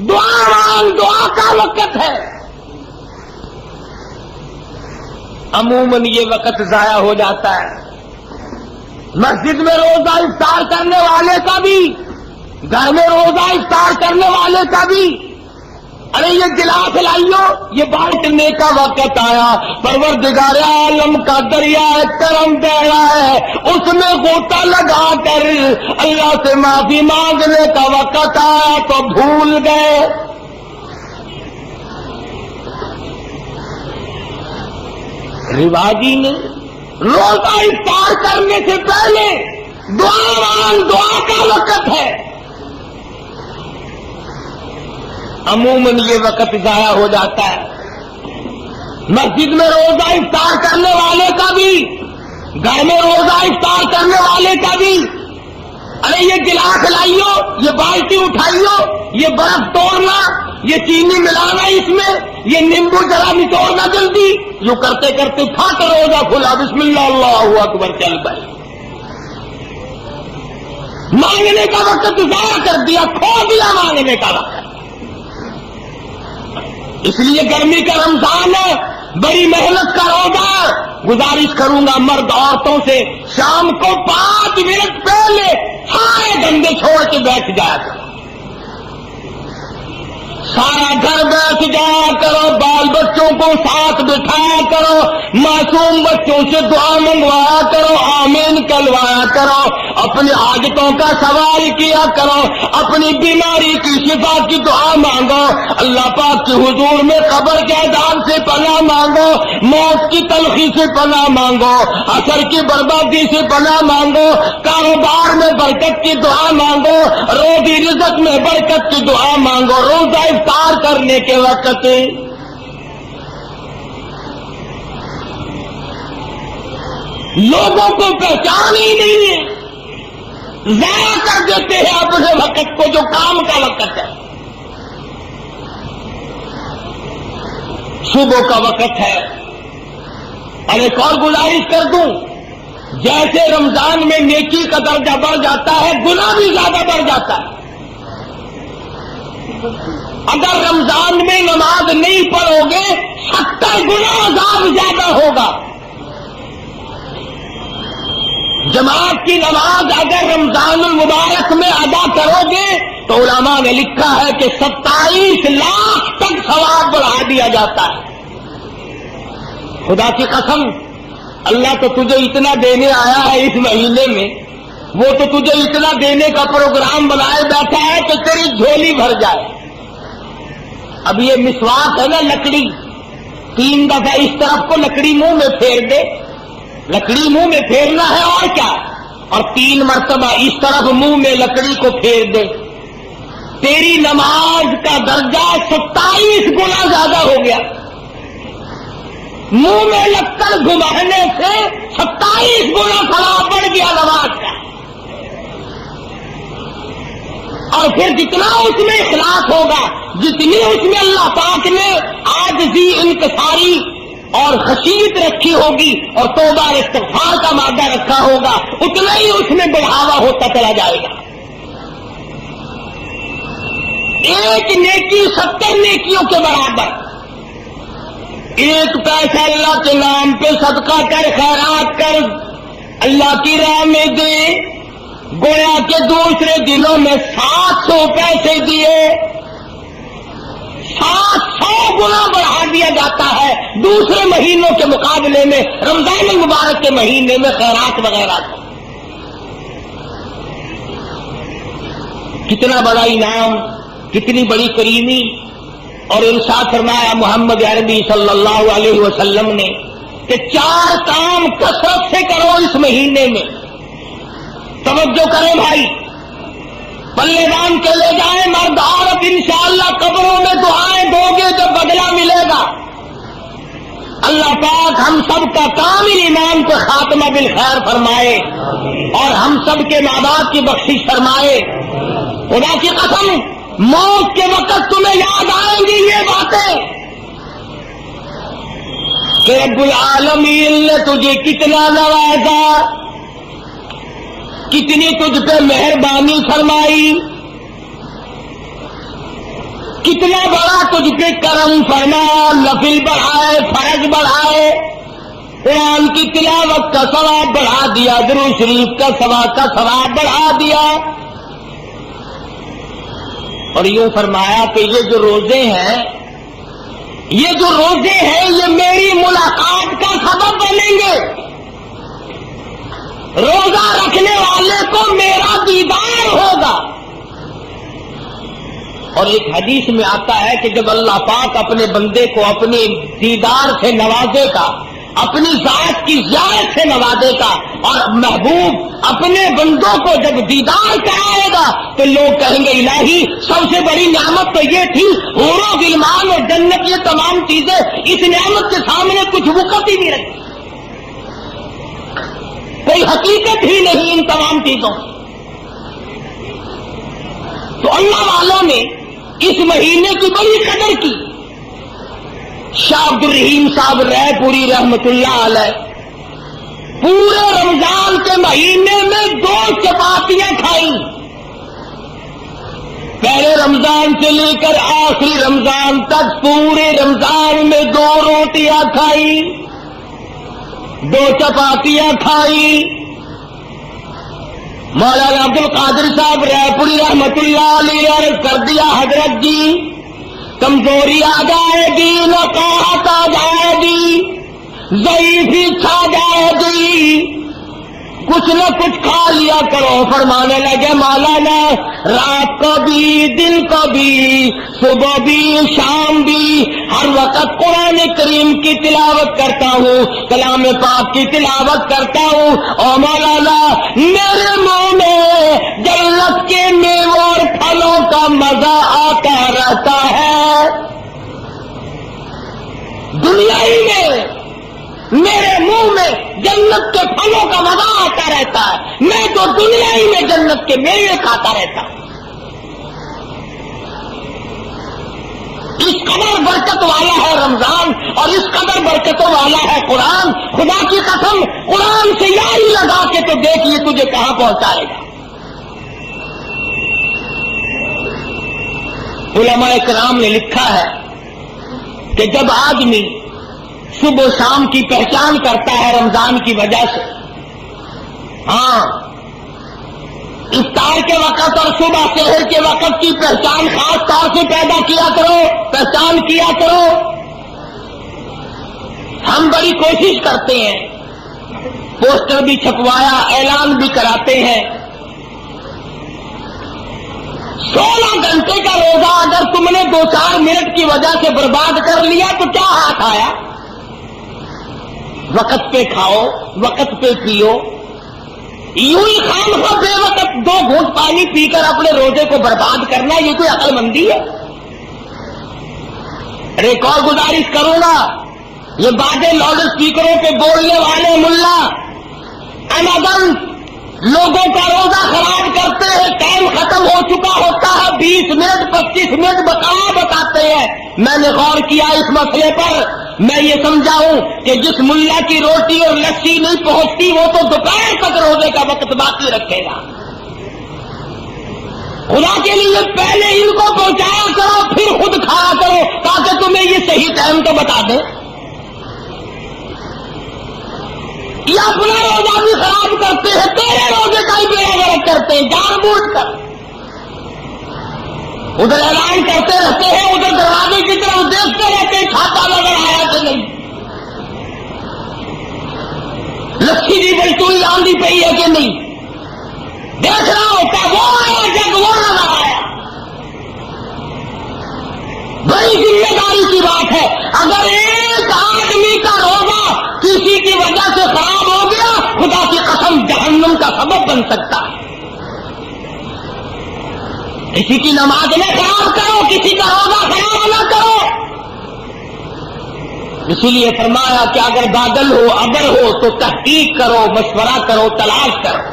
دعا کا وقت ہے. عموماً یہ وقت ضائع ہو جاتا ہے. مسجد میں روزہ افطار کرنے والے کا بھی، گھر میں روزہ افطار کرنے والے کا بھی، ارے یہ گلاس لائیو، یہ بانٹنے کا وقت آیا، پروردگار عالم کا دریا کرم بہ رہا ہے، اس میں غوطہ لگا کر اللہ سے معافی مانگنے کا وقت آیا تو بھول گئے. رواجی نے روزہ افطار کرنے سے پہلے دعا کا وقت ہے. عموماً یہ وقت ضائع ہو جاتا ہے. مسجد میں روزہ افطار کرنے والے کا بھی، گھر میں روزہ افطار کرنے والے کا بھی، ارے یہ گلاس لائیو، یہ بالٹی اٹھائیو، یہ برف توڑنا، یہ چینی ملانا اس میں، یہ نیمبو ذرا نچوڑنا جلدی، یوں کرتے کرتے پھٹ روزہ کھلا، بسم اللہ اللہ اکبر، چل پائے. مانگنے کا وقت ضائع کر دیا، کھو دیا مانگنے کا وقت. اس لیے گرمی کا رمضان ہے، بڑی محنت کا روزہ. گزارش کروں گا مرد عورتوں سے، شام کو 5 منٹ پہلے سارے دھندے چھوڑ کے بیٹھ جایا کرو، سارا گھر بیٹھ جایا کرو، بال بچوں کو ساتھ بٹھایا کرو، معصوم بچوں سے دعا منگوایا کرو، آمین کلوایا کرو، اپنی حاجتوں کا سوال کیا کرو، اپنی بیماری کی شفا کی دعا مانگو، اللہ پاک کے حضور میں قبر کے عذاب سے پناہ مانگو، موت کی تلخی سے پناہ مانگو، اثر کی بربادی سے پناہ مانگو، کاروبار میں برکت کی دعا مانگو، روزی رزق میں برکت کی دعا مانگو. روزہ افطار کرنے کے وقت لوگوں کو پہچان ہی نہیں ہے، ضائع کر دیتے ہیں اپنے وقت کو جو کام کا وقت ہے. صبح کا وقت ہے. اور ایک اور گزارش کر دوں، جیسے رمضان میں نیکی کا درجہ بڑھ جاتا ہے، گناہ بھی زیادہ بڑھ جاتا ہے. اگر رمضان میں نماز نہیں پڑھو گے 70 گنا عذاب زیادہ ہوگا. جماعت کی نماز اگر رمضان المبارک میں ادا کرو گے تو علماء نے لکھا ہے کہ 27 لاکھ تک ثواب بڑھا دیا جاتا ہے. خدا کی قسم، اللہ تو تجھے اتنا دینے آیا ہے اس مہینے میں، وہ تو تجھے اتنا دینے کا پروگرام بنائے بیٹھا ہے کہ تیری جھولی بھر جائے. اب یہ مسواک ہے نا، لکڑی، 3 دفعہ اس طرف کو لکڑی منہ میں پھیر دے، لکڑی منہ میں پھیرنا ہے اور کیا، اور 3 مرتبہ اس طرف منہ میں لکڑی کو پھیر دے، تیری نماز کا درجہ 27 گنا زیادہ ہو گیا. منہ میں لکڑ گھمانے سے 27 گنا ثواب بڑھ گیا نماز کا. اور پھر جتنا اس میں اخلاص ہوگا، جتنی اس میں اللہ پاک نے عاجزی، انکساری اور خشیت رکھی ہوگی اور توبہ اور استغفار کا مادہ رکھا ہوگا، اتنا ہی اس میں بڑھاوا ہوتا چلا جائے گا. ایک نیکی 70 نیکیوں کے برابر. ایک پیسہ اللہ کے نام پہ صدقہ کر، خیرات کر، اللہ کی راہ میں دے، گویا کے دوسرے دنوں میں 700 پیسے دیے، 700 گنا بڑھا دیا جاتا ہے دوسرے مہینوں کے مقابلے میں رمضان المبارک کے مہینے میں خیرات وغیرہ. کتنا بڑا انعام، کتنی بڑی کریمی. اور ارشاد فرمایا محمد عربی صلی اللہ علیہ وسلم نے کہ 4 کام کثرت سے کرو اس مہینے میں. توجہ کریں بھائی، پلے باندھ کے لے جائیں مرد عورت، انشاءاللہ قبروں میں دعائیں دو گے جب بدلہ ملے گا. اللہ پاک ہم سب کا کامل ایمان کو خاتمہ بالخیر فرمائے اور ہم سب کے ماں باپ کی بخشش فرمائے. خدا کی قسم، موت کے وقت تمہیں یاد آئیں گی یہ باتیں کہ رب العالمین نے تجھے کتنا نوازا، کتنی تجھ پہ مہربانی فرمائی، کتنا بڑا تجھ پہ کرم فرمایا، نفل بڑھائے، فرض بڑھائے، قرآن کی تلاوت کا ثواب بڑھا دیا، درود شریف کا ثواب بڑھا دیا، اور یوں فرمایا کہ یہ جو روزے ہیں یہ میری ملاقات کا سبب بنیں گے، روزہ رکھنے والے کو میرا دیدار ہوگا۔ اور ایک حدیث میں آتا ہے کہ جب اللہ پاک اپنے بندے کو اپنے دیدار سے نوازے گا، اپنی ذات کی زیارت سے نوازے گا، اور محبوب اپنے بندوں کو جب دیدار کرائے گا تو لوگ کہیں گے الہی سب سے بڑی نعمت تو یہ تھی، حور و غلمان اور جنت، یہ تمام چیزیں اس نعمت کے سامنے کچھ وقت ہی نہیں رکھتی، کوئی حقیقت ہی نہیں ان تمام چیزوں کی۔ تو اللہ والوں نے اس مہینے کی بڑی قدر کی۔ شاہ عبد الرحیم صاحب رائے پوری رحمت اللہ علیہ پورے رمضان کے مہینے میں 2 چپاتیاں کھائیں، پہلے رمضان سے لے کر آخری رمضان تک پورے رمضان میں 2 روٹیاں کھائیں، 2 چپاتیاں کھائیں۔ مولانا عبد القادر صاحب رائے پوری رحمت اللہ علیہ عرض کر دیا، حضرت جی کمزوری آ جائے گی، نقاہت آ جائے گی، ضعیفی چھا جائے گی، کچھ نہ کچھ کھا لیا کرو۔ فرمانے لگے مولانا رات کو بھی، دن کو بھی، صبح بھی، شام بھی، ہر وقت قرآن کریم کی تلاوت کرتا ہوں، کلام پاک کی تلاوت کرتا ہوں، اور مولانا میرے منہ میں جنت کے میووں اور پھلوں کا مزہ آتا رہتا ہے، دنیا ہی میں میرے منہ میں جنت کے پھلوں کا مزہ آتا رہتا ہے، میں تو دنیا ہی میں جنت کے میوے کھاتا رہتا ہوں۔ اس قدر برکت والا ہے رمضان، اور اس قدر برکتوں والا ہے قرآن۔ خدا کی قسم قرآن سے یاری لگا کے تو دیکھ یہ تجھے کہاں پہنچائے گا۔ علماء کرام نے لکھا ہے کہ جب آدمی صبح و شام کی پہچان کرتا ہے رمضان کی وجہ سے، ہاں افطار کے وقت اور صبح سحر کے وقت کی پہچان خاص طور سے پیدا کیا کرو، پہچان کیا کرو۔ ہم بڑی کوشش کرتے ہیں، پوسٹر بھی چھپوایا، اعلان بھی کراتے ہیں۔ 16 گھنٹے کا روزہ اگر تم نے 2-4 منٹ کی وجہ سے برباد کر لیا تو کیا ہاتھ آیا؟ وقت پہ کھاؤ، وقت پہ پیو، یوں ہی خام خواہ بے وقت 2 گھونٹ پانی پی کر اپنے روزے کو برباد کرنا، یہ کوئی عقل مندی ہے؟ ایک اور گزارش کروں گا، یہ باتیں لاؤڈ اسپیکروں پہ بولنے والے ملا امدن لوگوں کا روزہ خراب کرتے ہیں، ٹائم ختم ہو چکا ہوتا ہے، 20 منٹ 25 منٹ بقایا بتاتے ہیں۔ میں نے غور کیا اس مسئلے پر، میں یہ سمجھاؤں کہ جس ملا کی روٹی اور لسی نہیں پہنچتی وہ تو دوپہر تک روزے کا وقت باقی رکھے گا۔ خدا کے لیے پہلے ان کو پہنچایا کرو، پھر خود کھایا کرو، تاکہ تمہیں یہ صحیح ٹائم تو بتا دیں۔ یہ اپنا روزہ بھی خراب کرتے ہیں، تیرے روزے کا ہی بیڑا غرق کرتے ہیں جان بوجھ کر۔ ادھر اعلان کرتے رہتے ہیں، ادھر دروازے کی طرف دیکھتے رہتے ہیں، کھاتا نظر آیا کہ نہیں، لچھی بھی بلٹوئی آندھی پئی ہے کہ نہیں، دیکھ رہا ہوتا وہ آیا جب وہ نظر آیا۔ بڑی ذمہ داری کی بات ہے، اگر ایک آدمی کا روزہ کسی کی وجہ سے خراب ہو گیا، خدا کی قسم جہنم کا سبب بن سکتا ہے۔ کسی کی نماز نہ خراب کرو، کسی کا روزہ خراب نہ کرو۔ اسی لیے فرمایا کہ اگر بادل ہو، ابر ہو تو تحقیق کرو، مشورہ کرو، تلاش کرو،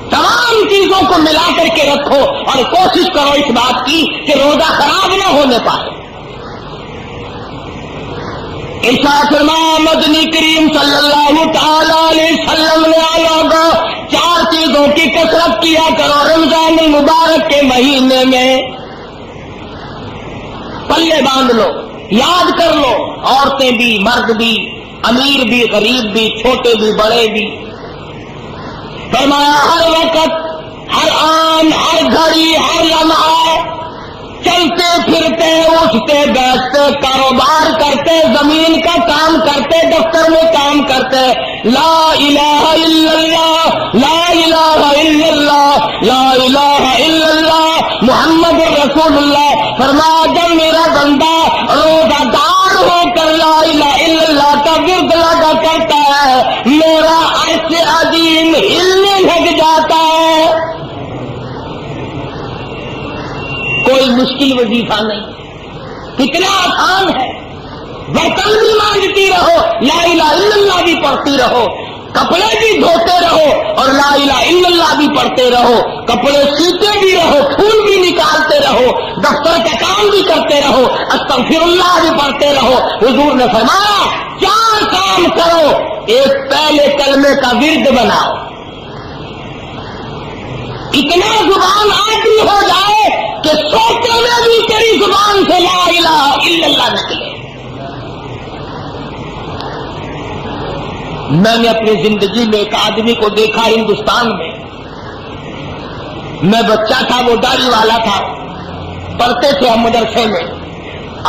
تمام چیزوں کو ملا کر کے رکھو اور کوشش کرو اس بات کی کہ روزہ خراب نہ ہونے پائے۔ ارشاد فرمایا مدنی کریم صلی اللہ تعالی علیہ وسلم نے آلہ کو 4 چیزوں کی کثرت کیا کرو رمضان المبارک کے مہینے میں. پلے باندھ لو، یاد کر لو، عورتیں بھی، مرد بھی، امیر بھی، غریب بھی، چھوٹے بھی، بڑے بھی. فرمایا ہر وقت، ہر آن، ہر گھڑی، ہر لمحہ چلتے پھرتے، اٹھتے بیٹھتے، کاروبار کرتے، زمین کا کام کرتے، دفتر میں کام کرتے، لا الہ الا اللہ، لا الہ الا اللہ، لا الہ الا اللہ محمد رسول اللہ. فرمایا جب میرا بندہ روزہ دار ہو کر لا الہ الا اللہ کا ورد لگا کرتا ہے، میرا عرش عظیم ہلنے لگ جاتا ہے. کوئی مشکل وظیفہ نہیں، کتنا آسان ہے. برتن بھی مانجتی رہو، لا الہ الا اللہ بھی پڑھتی رہو، کپڑے بھی دھوتے رہو اور لا الہ الا اللہ بھی پڑھتے رہو، کپڑے سیتے بھی رہو، پھول بھی نکالتے رہو، دفتر کا کام بھی کرتے رہو، استغفر اللہ بھی پڑھتے رہو. حضور نے فرمایا 4 کام کرو، ایک پہلے کلمے کا ورد بناؤ. اتنا زبان آدمی ہو جائے کہ سوچنے میں بھی تیری زبان سے لا الہ الا اللہ نکلے. میں نے اپنی زندگی میں ایک آدمی کو دیکھا ہندوستان میں بچہ تھا، وہ داڑھی والا تھا، پڑھتے تھے ہم مدرسے میں.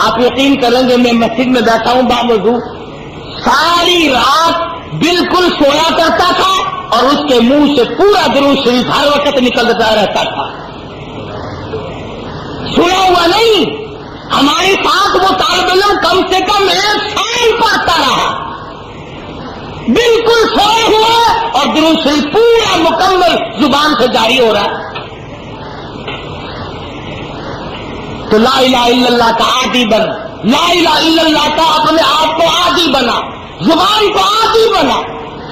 آپ یقین کریں گے میں مسجد میں بیٹھا ہوں باوضو، ساری رات بالکل سویا کرتا تھا اور اس کے منہ سے پورا درود شریف ہر وقت نکلتا رہتا تھا. سنا ہوا نہیں، ہمارے ساتھ وہ طالب علم کم سے کم 1 سال پڑھتا رہا، بالکل سویا ہوا اور درود شریف پورا مکمل زبان سے جاری ہو رہا. تو لا الہ الا اللہ کا عادی بن، لا الہ الا اللہ کا اپنے آپ کو عادی بنا، زبان کو عادی بنا.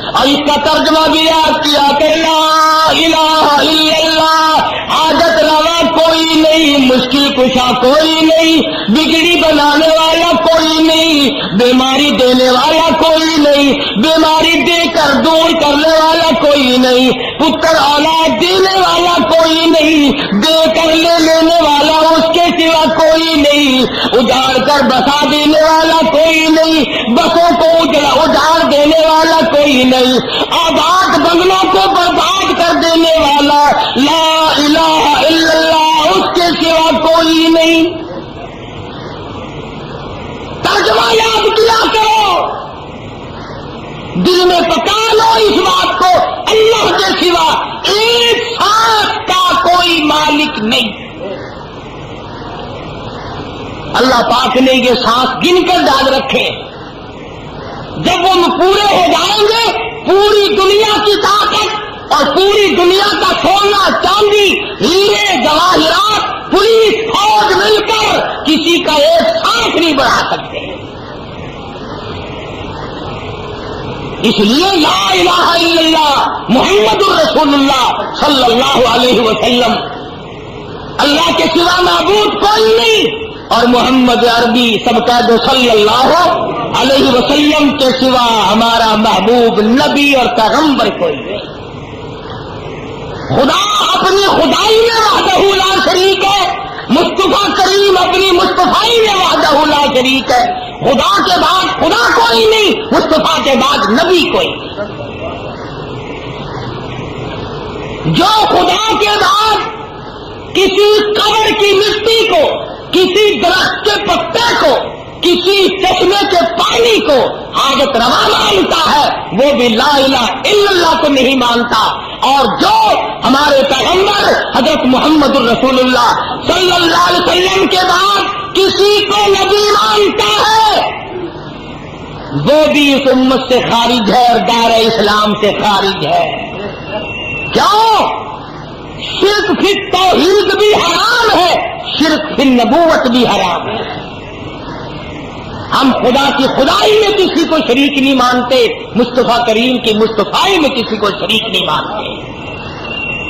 اور اس کا ترجمہ بھی یاد کیا کہ لا الہ الا اللہ، حاجت روا کوئی نہیں، مشکل کشا کوئی نہیں، بگڑی بنانے والا کوئی نہیں، بیماری دینے والا کوئی نہیں، بیماری دے کر دور کرنے والا کوئی نہیں، پتر اولاد دینے والا کوئی نہیں، دے کر لے لینے والا اس کے سوا کوئی نہیں، اجاڑ کر بسا دینے والا کوئی نہیں، بسوں کو اجاڑ دینے والا کوئی نہیں، آباد بنگلوں کو برباد کر دینے والا لا الہ الا اللہ اس کے سوا کوئی نہیں. ترجمہ یاد کیا کرو، دل میں پکا لو اس بات کو، اللہ کے سوا ایک سانس کا کوئی مالک نہیں. اللہ پاک نے یہ سانس گن کر ڈال رکھے، جب وہ پورے ہو جائیں گے پوری دنیا کی طاقت اور پوری دنیا کا سونا چاندی ہیرے جواہرات پولیس فوج مل کر کسی کا ایک سانس نہیں بڑھا سکتے. اس لیے لا الہ الا اللہ محمد الرسول اللہ صلی اللہ علیہ وسلم، اللہ کے سوا معبود کوئی نہیں، اور محمد عربی سب کا جو صلی اللہ علیہ وسلم کے سوا ہمارا محبوب نبی اور پیغمبر کوئی نہیں. خدا اپنی خدائی میں وحدہ لا شریک ہے، مصطفیٰ کریم اپنی مصطفائی میں وحدہ لا شریک ہے. خدا کے بعد خدا کوئی نہیں، مصطفیٰ کے بعد نبی کوئی نہیں. جو خدا کے بعد کسی قبر کی مٹی کو، کسی درخت کے پتے کو، کسی چشمے کے پانی کو حاجت روا مانتا ہے، وہ بھی لا الہ الا اللہ کو نہیں مانتا. اور جو ہمارے پیغمبر حضرت محمد الرسول اللہ صلی اللہ علیہ وسلم کے بعد کسی کو نبی مانتا ہے، وہ بھی اس امت سے خارج ہے اور دار اسلام سے خارج ہے. کیوں؟ شرک فی توحید بھی حرام ہے، شرک فی نبوت بھی حرام ہے. ہم خدا کی خدائی میں کسی کو شریک نہیں مانتے، مصطفیٰ کریم کی مصطفائی میں کسی کو شریک نہیں مانتے.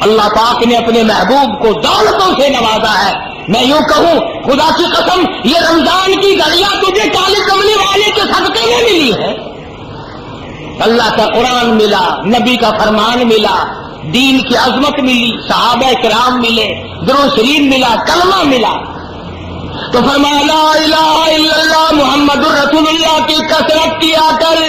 اللہ پاک نے اپنے محبوب کو دولتوں سے نوازا ہے. میں یوں کہوں خدا کی قسم، یہ رمضان کی گھڑیاں تجھے کالے کملی والے کے صدقے اللہ کا قرآن ملا، نبی کا فرمان ملا، دین کی عظمت ملی، صحابہ کرام ملے، درود شریف ملا، کلمہ ملا، تو فرمایا لا الہ الا اللہ محمد الرسول اللہ کی کثرت کیا کر،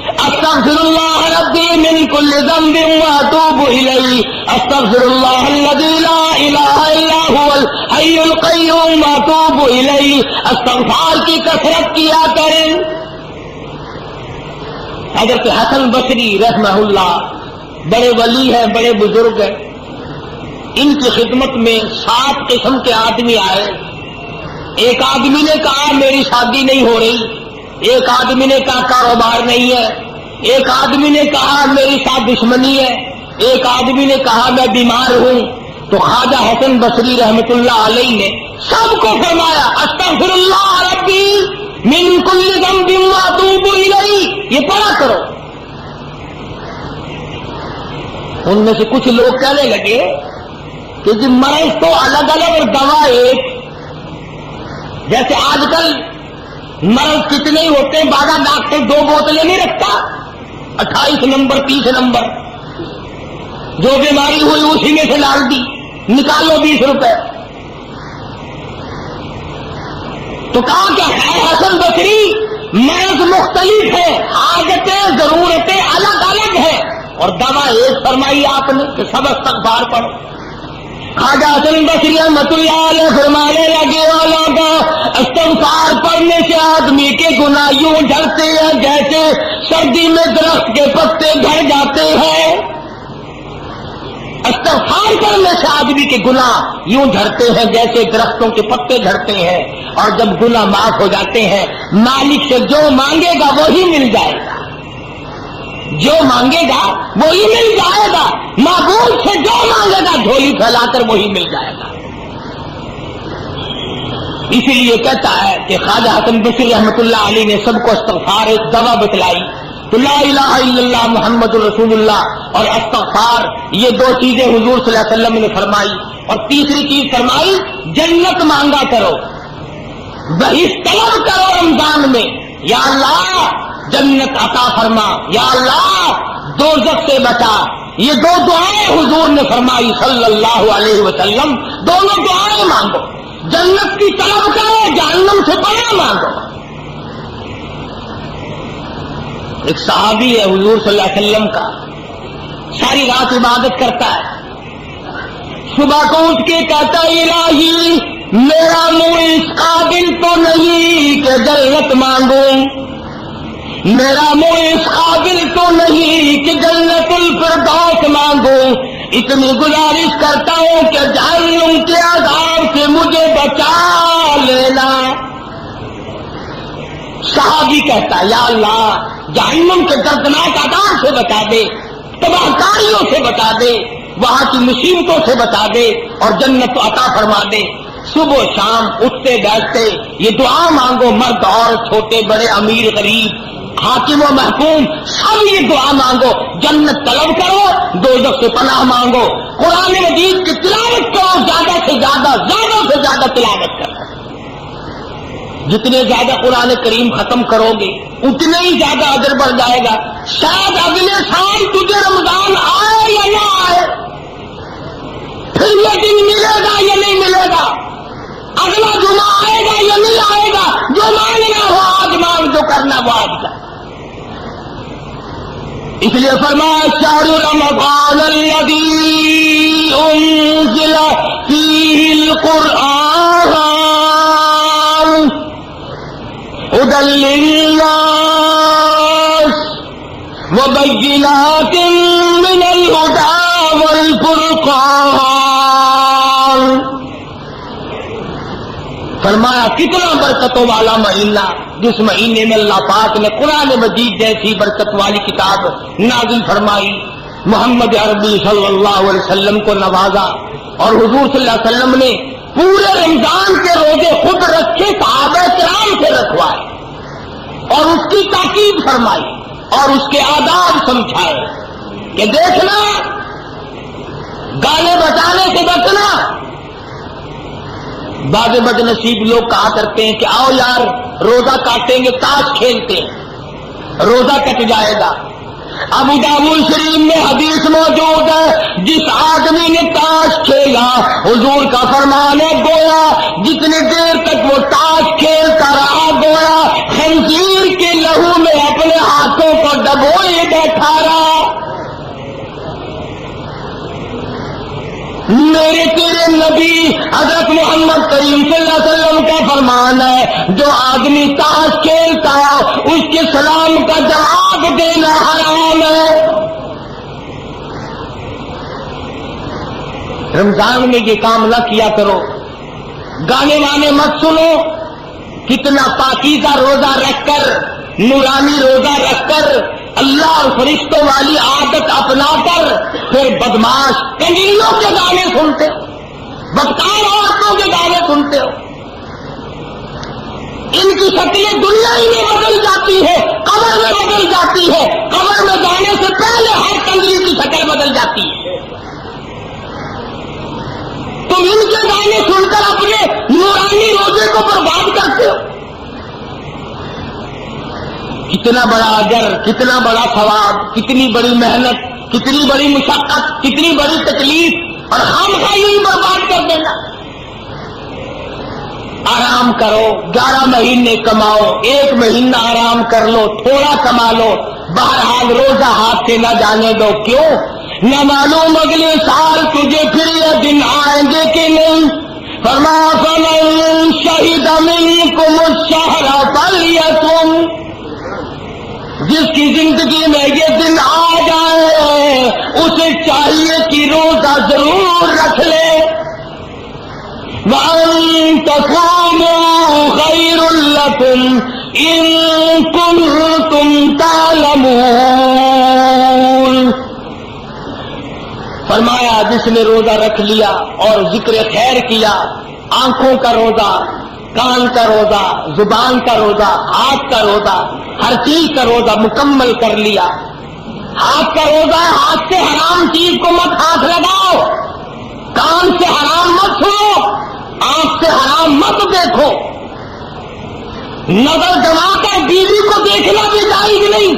استغفر اللہ ربی من کل ذنب واتوب الیہ، استغفر اللہ الذی لا الہ الا هو الحی القیوم واتوب الیہ، استغفار کی کثرت کیا کر۔ حضرت حسن بصری رحمہ اللہ بڑے ولی ہیں، بڑے بزرگ ہیں، ان کی خدمت میں 7 قسم کے آدمی آئے۔ ایک آدمی نے کہا میری شادی نہیں ہو رہی، ایک آدمی نے کہا کاروبار نہیں ہے، ایک آدمی نے کہا میری ساتھ دشمنی ہے، ایک آدمی نے کہا میں بیمار ہوں۔ تو خواجہ حسن بصری رحمت اللہ علیہ نے سب کو فرمایا استغفر اللہ ربی من کل ذنب واتوب الیہ، یہ پڑھا کرو۔ ان میں سے کچھ لوگ کہنے لگے کہ جی مرض تو الگ الگ اور دوا ایک، جیسے آج کل مرض کتنے ہی ہوتے ہیں، بعض ڈاکٹر 2 بوتلیں نہیں رکھتا، 28 نمبر 30 نمبر، جو بیماری ہوئی اسی میں سے ڈال دی، نکالو 20 روپے۔ تو کہا کہ حسن بصری مرض مختلف ہے، حاجتیں ضرورتیں الگ الگ ہیں، اور دوا ایک فرمائی آپ نے کہ سب استغفار پڑھو۔ خواجہ حسن بصری رحمۃ اللہ علیہ فرمانے لگے والا کا استغفار پڑھنے سے آدمی کے گناہ یوں جھڑتے ہیں جیسے سردی میں درخت کے پتے جھڑ جاتے ہیں۔ استغفار کرنے سے آدمی کے گناہ یوں جھڑتے ہیں جیسے درختوں کے پتے جھڑتے ہیں، اور جب گناہ معاف ہو جاتے ہیں مالک سے جو مانگے گا وہی مل جائے گا، جو مانگے گا وہی مل جائے گا، معبود سے جو مانگے گا جھولی پھیلا کر وہی مل جائے گا۔ اسی لیے کہتا ہے کہ خواجہ حسن بصری رحمۃ اللہ علیہ نے سب کو استغفار ایک دوا بتلائی، تو لا الہ الا اللہ محمد الرسول اللہ اور استغفار، یہ 2 چیزیں حضور صلی اللہ علیہ وسلم نے فرمائی۔ اور تیسری چیز فرمائی جنت مانگا کرو، بہشت طلب کرو رمضان میں، یا اللہ جنت عطا فرما، یا اللہ دوزخ سے بچا۔ یہ 2 دعائیں حضور نے فرمائی صلی اللہ علیہ وسلم، دونوں دعائیں مانگو، جنت کی طلب کرو، جہنم سے پناہ مانگو۔ ایک صحابی ہے حضور صلی اللہ علیہ وسلم کا، ساری رات عبادت کرتا ہے، صبح کو اٹھ کے کہتا ہے الہی میرا منہ اس قابل تو نہیں کہ جنت مانگوں، میرا منہ اس قابل تو نہیں کہ جنت الفردوس مانگوں، اتنی گزارش کرتا ہوں کہ جہنم کے عذاب سے مجھے بچا لینا۔ صحابی کہتا ہے یا اللہ جہنم کے دردناک عذاب سے بچا دے، تباہ کاریوں سے بچا دے، وہاں کی مصیبتوں سے بچا دے، اور جنت عطا فرما دے۔ صبح و شام اٹھتے بیٹھتے یہ دعا مانگو، مرد اور چھوٹے بڑے امیر غریب حاکم و محکوم سب یہ دعا مانگو، جنت طلب کرو، دوزخ سے پناہ مانگو، قرآن مجید کی تلاوت کرو، زیادہ سے زیادہ تلاوت کرو۔ جتنے زیادہ قرآن کریم ختم کرو گے اتنے ہی زیادہ اجر بڑھ جائے گا۔ شاید اگلے سال تجھے رمضان آئے یا نہ آئے، پھر یہ دن ملے گا یا نہیں ملے گا، اگلا جمعہ آئے گا یا نہیں آئے گا، جو مانگنا ہو آج مانگ، جو کرنا وہ آج کر۔ اس لیے فرمایا شہر رمضان الذی انزل فیہ القرآن ہدی للناس وبینات من الہدی والفرقان۔ فرمایا کتنا برکتوں والا مہینہ، جس مہینے میں اللہ پاک نے قرآن مجید جیسی برکت والی کتاب نازل فرمائی، محمد عربی صلی اللہ علیہ وسلم کو نوازا، اور حضور صلی اللہ علیہ وسلم نے پورے رمضان کے روزے خود رکھے، صحابہ کرام سے رکھوائے، اور اس کی تاکید فرمائی اور اس کے آداب سمجھائے کہ دیکھنا گانے بجانے سے بچنا۔ بعض بد نصیب لوگ کہا کرتے ہیں کہ آؤ یار روزہ کاٹیں گے، تاش کھیلتے ہیں، روزہ کٹ جائے گا۔ ابو داؤد شریف میں حدیث موجود ہے، جس آدمی نے تاش کھیلا، حضور کا فرمان ہے گویا جتنی دیر تک وہ تاش کھیلتا رہا گویا خنزیر کے لہو میں اپنے ہاتھوں کو ڈبوئے بیٹھا رہا۔ میرے تیرے نبی حضرت محمد کریم صلی اللہ علیہ وسلم کا فرمان ہے، جو آدمی تاش کھیلتا ہے اس کے سلام کا جواب دینا حرام ہے۔ رمضان میں یہ کام نہ کیا کرو، گانے وانے مت سنو۔ کتنا پاکیزہ روزہ رکھ کر، نورانی روزہ رکھ کر، اللہ اور فرشتوں والی عادت اپنا کر پھر بدماش کنجریوں کے گانے سنتے ہو، بدکار عورتوں کے گانے سنتے ہو۔ ان کی شکلیں دنیا ہی میں بدل جاتی ہے، قبر میں بدل جاتی ہے، قبر میں جانے سے پہلے ہر کنجری کی شکل بدل جاتی ہے۔ تم ان کے گانے سن کر اپنے نورانی روزے کو برباد کرتے ہو۔ کتنا بڑا اجر، کتنا بڑا ثواب، کتنی بڑی محنت، کتنی بڑی مشقت، کتنی بڑی تکلیف، اور خامخواہ یوں برباد کر دینا۔ آرام کرو، 11 مہینے کماؤ، 1 مہینہ آرام کر لو، تھوڑا کما لو، بہرحال روزہ ہاتھ سے نہ جانے دو۔ کیوں؟ نہ معلوم اگلے سال تجھے پھر یہ دن آئیں گے کہ نہیں۔ فرمایا فمن شہد منکم الشہر فلیصم، جس کی زندگی میں یہ دن آ جائے اسے چاہیے کہ روزہ ضرور رکھ لے۔ وَأَن تَصُومُوا خَيْرٌ لَكُمْ إِن كُنتُمْ تَعْلَمُونَ۔ فرمایا جس نے روزہ رکھ لیا اور ذکر خیر کیا، آنکھوں کا روزہ، کان کا روزہ، زبان کا روزہ، ہاتھ کا روزہ، ہر چیز کا روزہ مکمل کر لیا۔ ہاتھ کا روزہ ہے، ہاتھ سے حرام چیز کو مت ہاتھ لگاؤ، کان سے حرام مت سنو، آنکھ سے حرام مت دیکھو، نظر جما کر بیوی کو دیکھنا بھی جائز نہیں،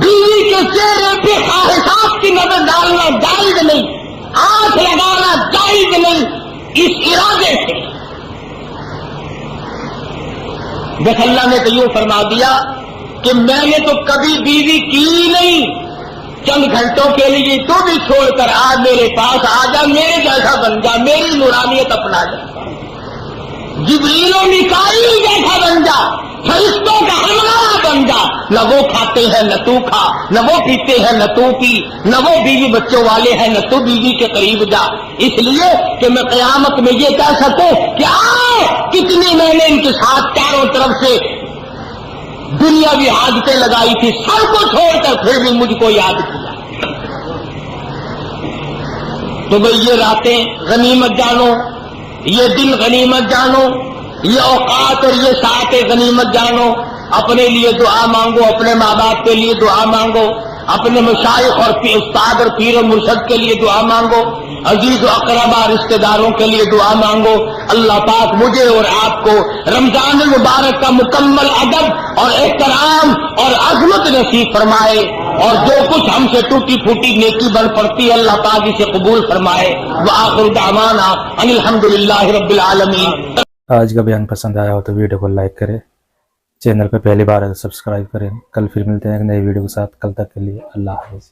بیوی کے چہرے پہ خواہشات کی نظر ڈالنا جائز نہیں، آنکھ لگانا جائز نہیں، اس ارادے سے۔ بس اللہ نے تو یوں فرما دیا کہ میں نے تو کبھی بیوی کی نہیں، چند گھنٹوں کے لیے تو بھی چھوڑ کر آج میرے پاس آ جا، میرے جیسا بن جا، میری نورانیت اپنا جا، جبریل و میکائیل جیسا بن جا، فرشتوں کا ہمراہ بن جا۔ نہ وہ کھاتے ہیں نہ تو کھا، نہ وہ پیتے ہیں نہ تو پی، نہ وہ بیوی بچوں والے ہیں نہ تو بیوی کے قریب جا، اس لیے کہ میں قیامت میں یہ کہہ سکوں کہ کتنی میں نے ان کے ساتھ چاروں طرف سے دنیاوی حاجتیں لگائی تھی، سب کو چھوڑ کر پھر بھی مجھ کو یاد کیا۔ تو بھئی یہ راتیں غنیمت جانو، یہ دن غنیمت جانو، یہ اوقات اور یہ ساعتیں غنیمت جانو۔ اپنے لیے دعا مانگو، اپنے ماں باپ کے لیے دعا مانگو، اپنے مشائخ اور استاد اور پیر و مرشد کے لیے دعا مانگو، عزیز و اقربا رشتہ داروں کے لیے دعا مانگو۔ اللہ پاک مجھے اور آپ کو رمضان المبارک کا مکمل ادب اور احترام اور عظمت نصیب فرمائے، اور جو کچھ ہم سے ٹوٹی پھوٹی نیکی بن پڑتی ہے اللہ پاک اسے قبول فرمائے۔ وآخر دعوانا ان الحمدللہ رب العالمین۔ آج کا بیان پسند آیا ہو تو ویڈیو کو لائک کریں، چینل پہ پہلی بار ہے تو سبسکرائب کریں۔ کل پھر ملتے ہیں ایک نئی ویڈیو کے ساتھ، کل تک کے لیے اللہ حافظ۔